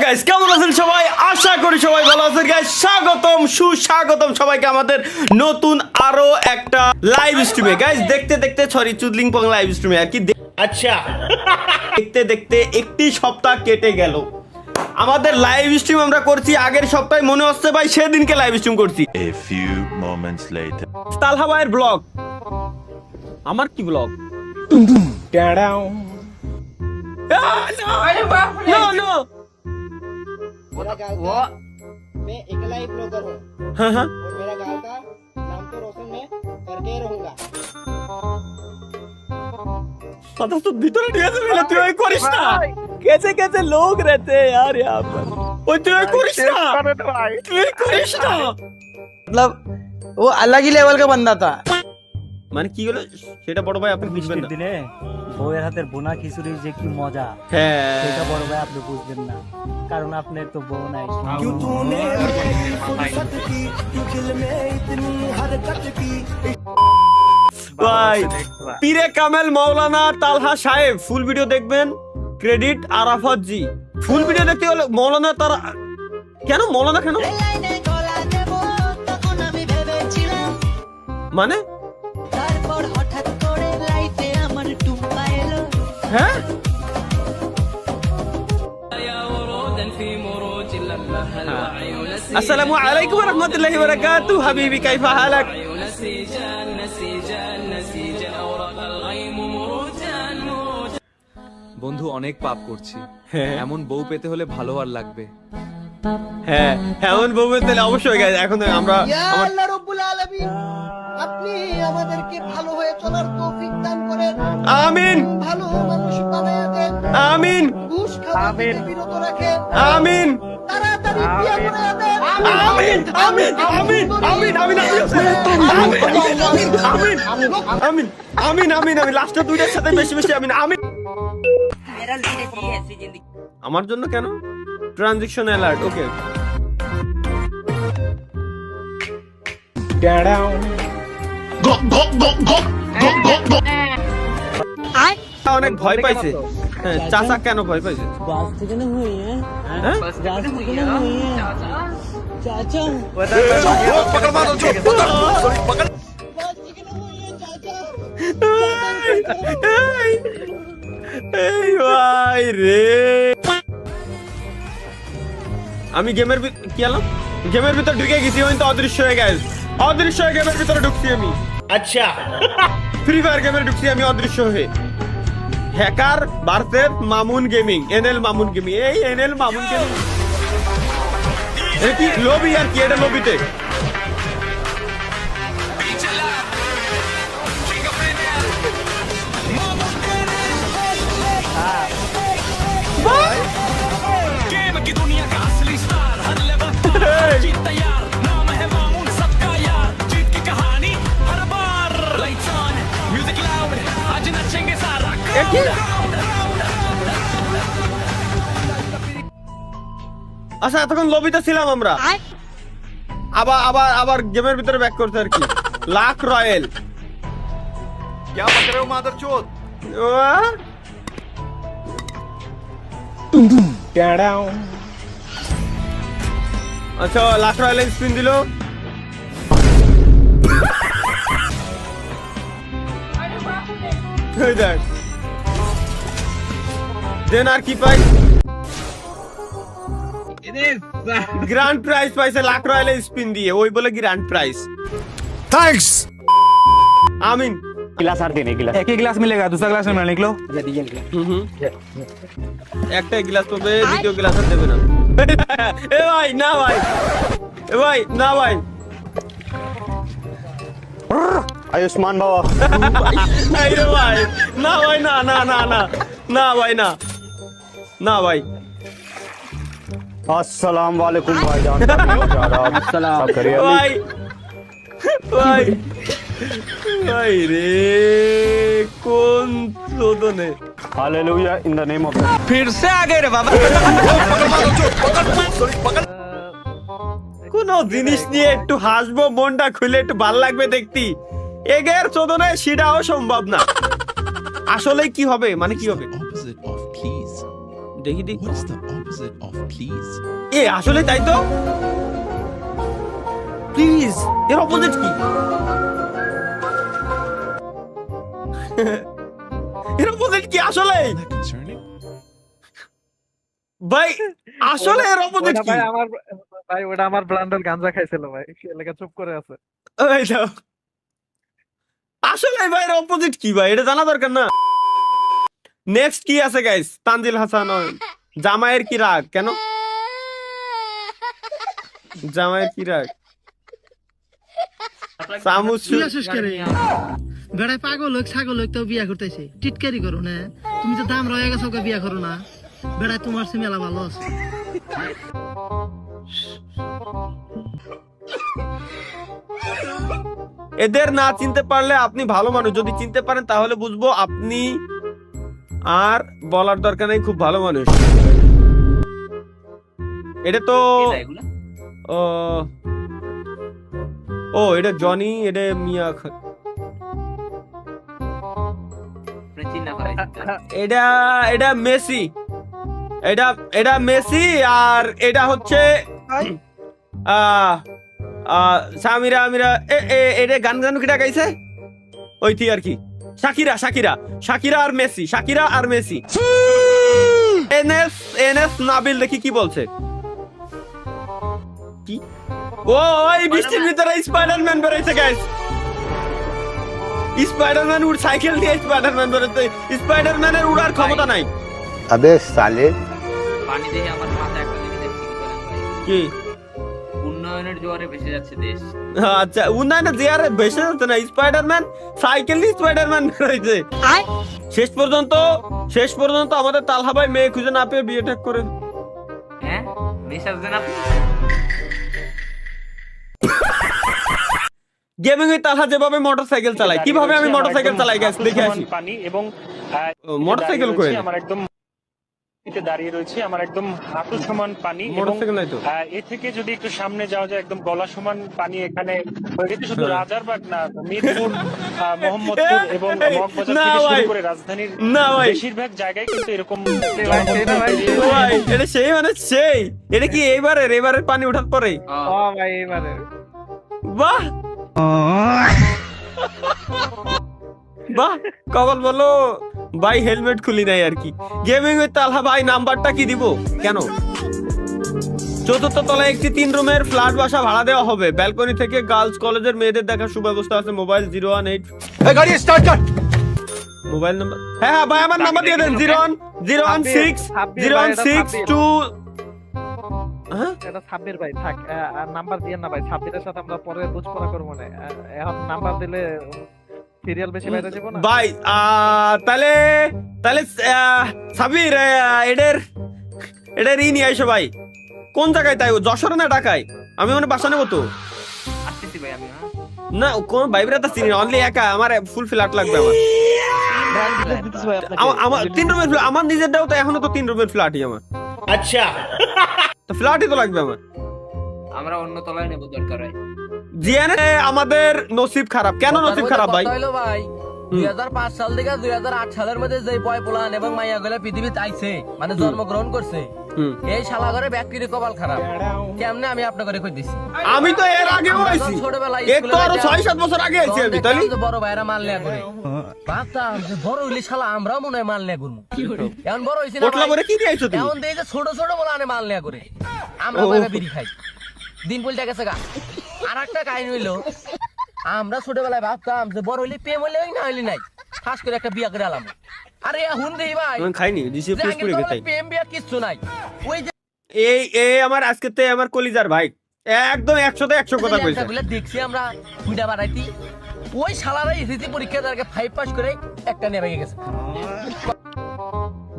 Guys কেমন আছেন সবাই? আশা করি সবাই ভালো আছেন গাইস। স্বাগতম সুস্বাগতম সবাইকে আমাদের নতুন আরো একটা লাইভ স্ট্রিমে গাইস। দেখতে দেখতে চুদলিং পং লাইভ স্ট্রিমে আর কি। আচ্ছা দেখতে দেখতে একটি সপ্তাহ কেটে গেল। আমাদের লাইভ স্ট্রিম আমরা করছি আগের সপ্তাহে, মনে হচ্ছে ভাই সেদিনকে লাইভ স্ট্রিম করছি। A few moments later. তালহা ভাইয়ের ব্লগ, আমার কি ব্লগ? নো मेरा गांव का मैं अकेला ही ब्लॉगर हूँ हाँ और मेरा गांव का नाम तो रोशन मैं करके ही रहूंगा। पता तो भीतर नहीं है मेरे, तू ये करिस ना। कैसे कैसे लोग रहते हैं यार यहाँ पर। ओ तू ये करिस ना, तू ये करिस ना। मतलब वो अलग ही लेवल का बंदा था। মানে কি হলো সেটা বড় ভাই আপনি বুঝবেন না। দিনে বউয়ের হাতের বোনা খিচুড়ির যে কি মজা, হ্যাঁ সেটা বড় ভাই আপনি বুঝবেন না, কারণ আপনার তো বউ নাই। ভাই পীরে কামেল মাওলানা তালহা সাহেব ফুল ভিডিও দেখবেন। ক্রেডিট আরাফাত জি। ফুল ভিডিও দেখতে হলে মাওলানা তারা কেন মাওলানা কেন মানে হ্যাঁ আসসালামু আলাইকুম ওয়া রাহমাতুল্লাহি ওয়া বারাকাতুহু। হাবিবি কাইফা হালাক? বন্ধু অনেক পাপ করছি, এমন বউ পেতে হলে ভালো আর লাগবে। হ্যাঁ এমন বউ তাহলে অবশ্যই গাইজ। এখন আমরা ইয়া আল্লাহ রাব্বুল আলামিন আপনি আমাদেরকে ভালো হয়ে চলার তৌফিক দান করেন। আমিন ভালো মানুষ বানায়া দেন। আমিন ঘুষ খাওয়া থেকে বিরত রাখেন। আমিন তাড়াতাড়ি বিয়ে করে দেন। আমিন আমিন আমিন আমিন আমিন আমিন আমিন আমিন আমিন লাস্ট দুইটার সাথে বেশি বেশি আমিন আমিন। আমার জন্য কেন? Transition alert. ওকে অনেক ভয় পাইছে। হ্যাঁ চাচা কেন ভয় পাইছে? गाज থেকে না हुई है, হ্যাঁ गाज থেকে না हुई है चाचा। এই ভাই রে, আমি গেমের কি আলাম গেমের ভিতর ঢুকে গেছি, কিন্তু অদৃশ্য হয়ে গেছে। অদৃশ্য হয়ে গেমের ভিতরে ঢুকছি আমি। আচ্ছা ফ্রি ফায়ার গেমের ঢুকছি আমি অদৃশ্য হয়ে। Hacker versus Mamun gaming, NL Mamun gaming. এই এনএল মামুন গেমিং কি লবি আর কি? এটা লবিতে আচ্ছা এতক্ষণ লবিতে ছিলাম আমরা, আবার আবার আবার গেমের ভিতরে ব্যাক করতে আর কি। লাখ রয়্যাল क्या बक रहे हो मादरचोद? আচ্ছা লাখ রয়্যাল স্পিন দিল। দেন আর কি পাই? গ্র্যান্ড প্রাইজ পাইছে লাখ রয়্যাল স্পিন দিয়ে, ওই বলে গ্র্যান্ড প্রাইজ। Thanks. আমিন। गिलास आर देने गिलास एक ही गिलास मिलेगा, दूसरा गिलास में निकलो। একটা গ্লাস পাবে, দ্বিতীয় গ্লাস আর দেবে না। এ ভাই না ভাই, এ ভাই না ভাই। आयुष्मान बाबा এই রে ভাই না ভাই, না না না না না ভাই, না না ভাই। अस्सलाम वालेकुम भाईजान। अस्सलाम करिए ভাই ভাই ভাই রে কোন চোদনে। Hallelujah in the name of फिर से आ गए रे बाबा। কোন জিনিস নিয়ে একটু হাসবো, মনটা খুলে একটু ভাল লাগবে দেখতি, এগের চোদনায় সেটাও সম্ভব না। আসলে কি হবে, মানে কি হবে Opposite of please. দেখি দেখি। What is the opposite of please? এ আসলে তাই তো, প্লিজ এর অপোজিট কি? এর অপোজিট কি আসলে? ভাই আসলে এর অপোজিট কি? ওটা আমার ব্রান্ডের গাঞ্জা খাইছিল ভাই, সে এলাকা চুপ করে আছে। এই দাও। আসলে ভাই এর অপোজিট কি ভাই, এটা জানা দরকার না? নেক্সট কি আছে গাইস? তানজিল হাসান, জামাইয়ের কি রাগ কেন? জামাইয়ের কি রাগ? সামুসু বেড়ায় পাগল হোক ছাগল হোক তো বিয়া করতেছে, টিটকারি করো না, তুমি তো দাম রয়ে গেছো বিয়া করো না, বেড়ায় তোমার সে মেলা ভালো আছে। এদের না চিনতে পারলে আপনি ভালো মানুষ, যদি চিনতে পারেন তাহলে বুঝবো আপনি, আর বলার দরকার নেই, খুব ভালো মানুষ। এটা তো ও এটা জনি, এটা মিয়া এটা এটা মেসি, এটা মেসি, আর এটা হচ্ছে সামিরা আমিরা। এটা গান কিটা গাইছে ওইটি আর কি, শাকিরা আর মেসি, শাকিরা আর মেসি। এনএস নাবিল দেখি কি বলছে। কি ও এই বৃষ্টির ভিতরে স্পাইডারম্যান বেরোইছে গাইস, স্পাইডারম্যান উড় সাইকেল দিয়ে স্পাইডারম্যান বেরোচ্ছে, স্পাইডারম্যানের উড়ার ক্ষমতা নাই। अबे साले পানি দেখে আমার মাথা একটা জিনিস দেখছি কি করেন ভাই, কি উন্নয়নের জোয়ারে ভেসে যাচ্ছে দেশ। আচ্ছা উন্নয়নে যে আরে ভেসে যাচ্ছে না, স্পাইডারম্যান সাইকেল দিয়ে স্পাইডারম্যান বেরোইছে। শেষ পর্যন্ত আমাদের তালহা ভাই মেয়ে খুঁজে না পেয়ে বিয়ে ঠিক করে। হ্যাঁ মেসাজ দেন আপনি। গেমিং এ তালহা যেভাবে মোটরসাইকেল চালায়, কিভাবে আমি মোটরসাইকেল চালাই গাইস দেখে আসি। পানি এবং মোটরসাইকেল করে আমার একদম দাঁড়িয়ে রয়েছে, আমার একদম হাঁটু সমান পানি, এবং মোটরসাইকেল নাই তো। এ থেকে যদি একটু সামনে যাওয়া যায় একদম গলা সমান পানি এখানে হয়ে গেছে। শুধু রাজারবাগ না, মিরপুর, মোহাম্মদপুর এবং মগবাজার না থেকে ভাই, শুরু করে রাজধানীর না ভাই, বেশিরভাগ জায়গায় কিন্তু এরকম ভাই এটা সেই মানে সেই, এটা কি এবারের পানি ওঠার পরে? ও ভাই এবারে বাহ বাহ, কবল বলো ভাই, হেলমেট খুলি নাই আর কি। গেমিং উইথ তালহা ভাই নাম্বারটা কি দিব কেন? চতুর্থ তলায় একটি 3 রুমের ফ্ল্যাট বাসা ভাড়া দেওয়া হবে, ব্যালকনি থেকে গার্লস কলেজের মেয়েদের দেখার সুব্যবস্থা আছে। মোবাইল 018 गाड़ी स्टार्ट कर। মোবাইল নাম্বার, হ্যাঁ ভাই আমার নাম্বার দিয়ে দেন, 016 হ্যাঁ এটা সাব্বির ভাই থাক, আর নাম্বার দিয়েন না ভাই, সাব্বিরের সাথে আমরা পরে বুঝপড়া করবো না, এখন নাম্বার দিলে সিরিয়াল বেশি বাইরে যাবো না ভাই। তাহলে সাবির এদের ই নিয়ে আইসো ভাই। কোন জায়গায় তাই, যশোরে না ঢাকায়? আমি মানে বাসা নেবো তো আসতেছি ভাই আমি। না, কোন ভাইব্রেট চিনি অনলি একা, আমার ফুল ফ্ল্যাট লাগবে আমার। আমার 3 রুমের ফ্ল্যাট, আমার নিজেরটাও তো এখনো তো 3 রুমের ফ্ল্যাটই আমার। আচ্ছা তো ফ্ল্যাটই তো লাগবে আমার। আমরা অন্য তলায় নেব দরকার হয়। জিয়ানে আমাদের নসিব খারাপ। কেন নসিব খারাপ ভাই? ভাই 2005 সাল থেকে 2008 সালের মধ্যে যে বয় পোলান এবং মাইয়া গুলা পৃথিবীতে আইছে, মানে জন্মগ্রহণ করছে, এই শালা ঘরে ব্যক্তির কপাল খারাপ। কেমনে আমি আপনাকে কই দিছি? আমি তো এর আগেও আইছি, একটু আরো 6-7 বছর আগে আইছি আমি। তাহলে বড় ভাইরা মাল নেয়া করে ভাবতাম যে বড় হইলে শালা আমরাও মনে হয় মাল নেয়া করবো। এখন বড় হইছি না, পোটলা করে কি দিয়ে আইছো তুমি? এখন দেখে যে ছোট ছোট বলা আনে মাল নেয়া করে, আমরা ভাইবা বিড়ি খাই, দিন পলটা গেছে গা। আর একটা কাহিনী হইলো, আমরা ছোটবেলায় ভাবতাম যে বড় হইলে প্রেম হইলে না হইলে নাই, খাস করে একটা বিয়া করে আলাম। আরে এখন দেই ভাই আমি খাইনি, রিসিভ প্লিজ করে গেতাই। প্রেম বিয়া কিছু নাই। ওই যে এই আমার আজকে তে আমার কলিজার ভাই, একদম 100তে 100 কথা কইছে। দেখছি আমরা বুইড়া বাড়াইতি, ওই শালারাই এসএসসি পরীক্ষা দাঁড়কে 5 পাস করে একটা নেমে গেছে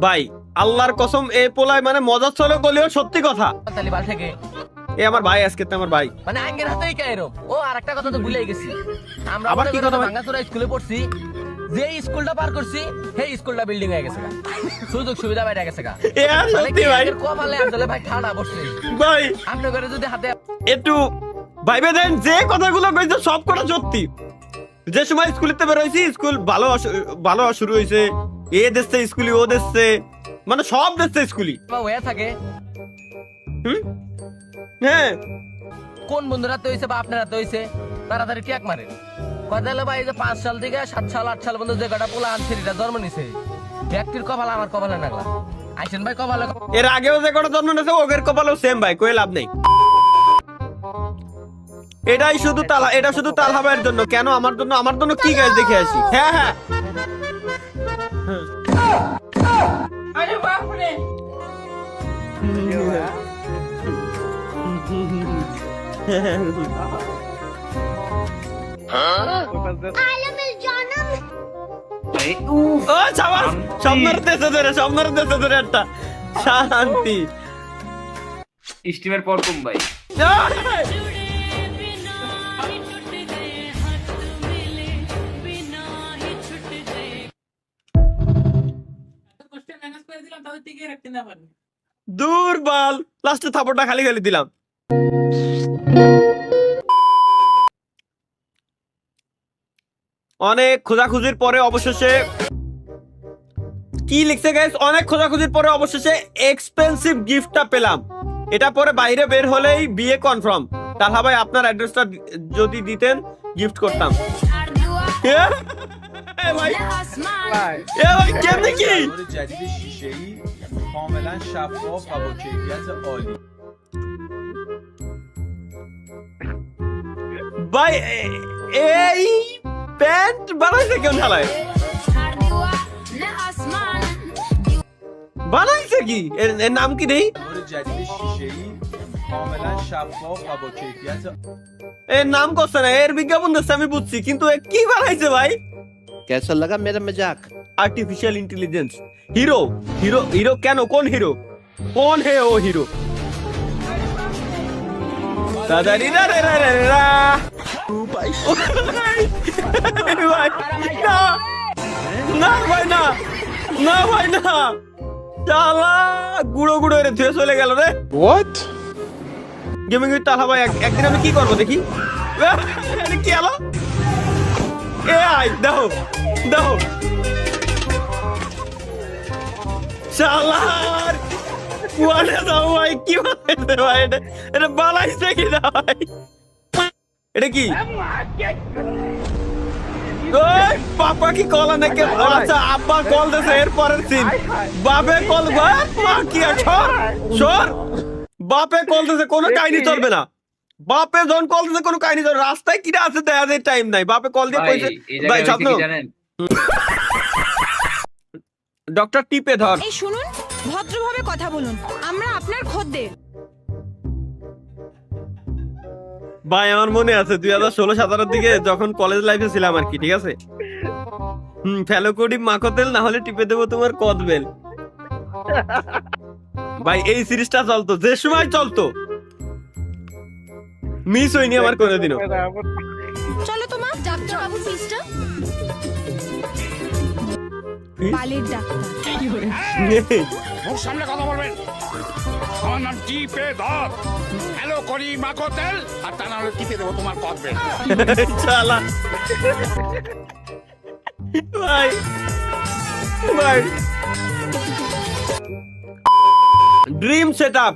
ভাই। আল্লাহর কসম এই পোলায় মানে মজা চলে গলিও সত্যি কথা। তালিবান থেকে এই আমার ভাই, আজকে তো আমার ভাই, মানে আঙ্গের হাতেই কায়রো। ও আরেকটা কথা তো ভুলেই গেছি, আমরা আবার কি কথা ভাই? ভাঙ্গাচোরা স্কুলে পড়ছি, যে স্কুলটা পার করছি সেই স্কুলটা বিল্ডিং হয়ে গেছে গা, সুযোগ সুবিধা বাইরে গেছে গা। এ আর সত্যি ভাই, কপালে আসলে ভাই ঠাড়া বসছে ভাই আপনার ঘরে যদি হাতে একটু ভাইবে দেন, যে কথাগুলো কইছে সব কথা সত্যি। যে সময় স্কুলেতে বের হইছি, স্কুল ভালো শুরু হইছে, এ দেশে স্কুলি, ও দেশে, মানে সব দেশে স্কুলি হয়ে থাকে, হ্যাঁ কোন বন্ধুরা তো হয়েছে বা আপনারা তো হয়েছে তাড়াতাড়ি ট্যাক মারেন কথা হলো ভাই এই যে 5 সাল থেকে 7 সাল 8 সাল পর্যন্ত যে কটা পোলা আনছিটা জন্ম নিছে ব্যক্তির কপাল আমার কপালে নাগলা আইসেন ভাই কপালে এর আগেও যে কটা জন্ম নিয়েছে ওদের কপালেও সেম ভাই, কই লাভ নেই। এটাই শুধু এটা শুধু তালহা ভাইয়ের জন্য, কেন আমার জন্য কি গাছ দেখে আসি। হ্যাঁ হ্যাঁ ও সাবাস, স্বপ্নের দেশে ধরে একটা শান্তি। স্টিমের পর কম ভাই দূর বল, লাস্টে থাপড়টা খালি খালি দিলাম। অনেক খোঁজাখুঁজির পরে অবশেষে কি লিখছে গাইস, অনেক খোঁজাখুঁজির পরে অবশেষে এক্সপেন্সিভ গিফটটা পেলাম। এটা পরে বাইরে বের হলেই বিয়ে কনফার্ম। তাহলে ভাই আপনার অ্যাড্রেসটা যদি দিতেন গিফট করতাম। ভাই কেমনে কি جدید شیشه‌ای کاملا شفاف و با کیفیت عالی ভাই এই প্যান্ট বানাইছে কেন ঢালায়? বানাইছে কি? এর নাম কি দেই? جدید شیشه‌ای کاملا شفاف و با کیفیت এর নাম করছে না, এর বিজ্ঞাপন দিচ্ছে আমি বুঝছি, কিন্তু এ কি বানাইছে ভাই? कैसा लगा मेरा मजाक? Artificial intelligence. Hero hero hero কেন? কোন হিরো? কোন হে ও হিরো? দাদারি না রে রে রে রা। ভাই না না ভাই না, না ভাই না, শালা গুঁড়ো গুঁড়ো রে ধুয়ে চলে গেল রে। What? গেমিং উইথ তালহা ভাই একদিন আমি কি করবো দেখি। এটা কি হলো? এ আই দেখো দেখো শালার কুয়ালে দাও ভাই, কি বানাইছে ভাই? এটা বানাইছে কি না ভাই? এটা কি? ওই পাপা কি কল নাকি? আচ্ছা আব্বা কল দিছে, এর পরের সিন বাপে কল। মা কি সর সর, বাপে কল দিছে, কোনো কাহিনী চলবে না। বাপে যখন কল দিছে কোনো কাহিনী চলবে, রাস্তায় কিরা আছে দেখা যায় টাইম নাই। বাপে কল দিয়ে কইছে ভাই স্বপ্ন ডক্টর টিপে ধর। এই শুনুন, ভদ্রভাবে কথা বলুন, আমরা আপনার খদ্দের। ভাই আমার মনে আছে 2016-17 দিকে যখন কলেজ লাইফে ছিলাম আর কি, ঠিক আছে? ফেলোকোডি মাখতেল না হলে টিপে দেবো তোমার কদবেল। ভাই এই সিরিজটা চলতো, যে সময় চলতো, মিস হয়নি আমার কোনোদিনও। চলো তোমার ডাক্তার বাবু ফিসটা বালির ডাক্তার। মুখ সামনে কথা বলবেন। আমার নাম টিপে ধর। হ্যালো করি মাখো তেল, আর তা না হলে টিপে দেবো তোমার কদবে। শালা ভাই ভাই ড্রিম সেটআপ।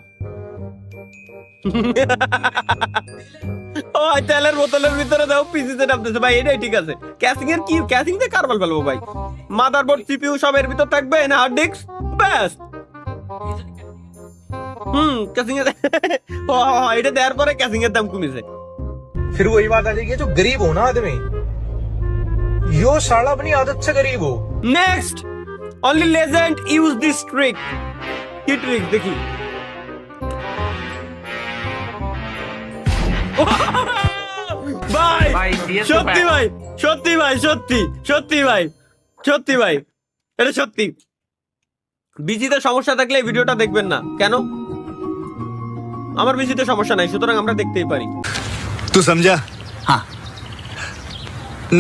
ও তেলের বোতলের ভিতরে দাও পিসি সেটআপ দিছে ভাই, এটাই ঠিক আছে। ক্যাসিং এর কি? ক্যাসিং দিয়ে কারবাল ফেলবো ভাই। মাদারবোর্ড সিপিইউ সব এর ভিতর থাকবে না, হার্ড ডিস্ক ব্যাস। ক্যাসিং এর এটা দেওয়ার পরে ক্যাসিং এর দাম কমেছে। फिर वही बात आ जाएगी, जो गरीब हो ना आदमी, यो साला अपनी आदत से गरीब हो। Next only legend use this trick। কি ট্রিক দেখি? ভাই সত্যি ভাই, সত্যি ভাই, সত্যি সত্যি ভাই, সত্যি ভাই, এটা সত্যি। বিজিতে সমস্যা থাকলে এই ভিডিওটা দেখবেন না কেন? আমার বিজিতে সমস্যা নাই, সুতরাং আমরা দেখতেই পারি। तू समझा? हाँ।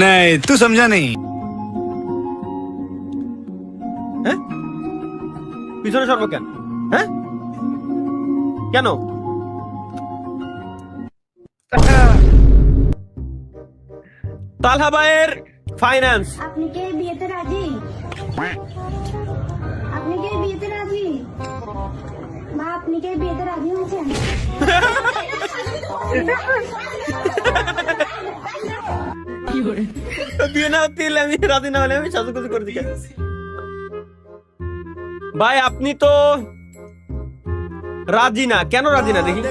नहीं तू समझा नहीं। হ্যাঁ পিছনে সর্ব কেন? হ্যাঁ কেন? তালহা ভাইয়ের ফাইন্যান্স। আপনি কি বিয়েতে রাজি? আপনি কি বিয়েতে রাজি? মা আপনি কি বিয়েতে রাজি হয়েছেন? বিয়ে না হতে হলে আমি রাজি না হলে আমি সাজুগুজু করে দিই। ভাই আপনি তো রাজি না, কেন রাজি না দেখি?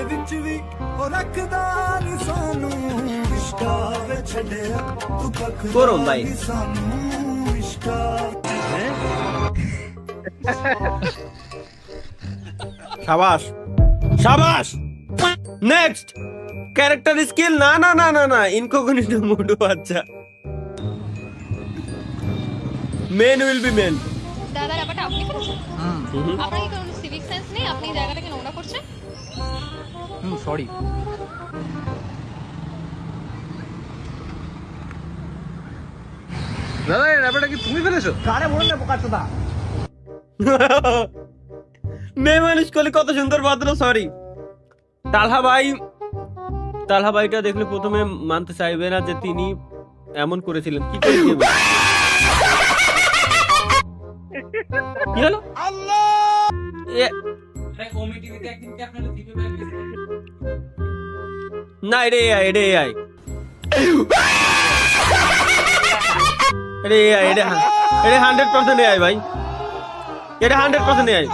করুন ভাই। শাবাশ শাবাশ। Next character skill. না না না না না, ইনকগনিটো মোড। আচ্ছা, মেন উইল বি মেন। দাদা ব্যাপারটা আপনি করেছেন? আপনার কি কোনো সিভিক সেন্স নেই? আপনি এই জায়গাটাকে নোংরা করছেন? সরি। দাদা এই ব্যাপারটা কি তুমি ফেলেছো? মেয়ে মানুষ করলে কত সুন্দর ভদ্র। সরি। তালহা ভাইটা দেখলে প্রথমে মানতে চাইবে না যে তিনি এমন করেছিলেন। কি করেছিলেন? কি হলো? না এটা AI, এটা AI, এটা 100% AI ভাই, এটা 100% AI।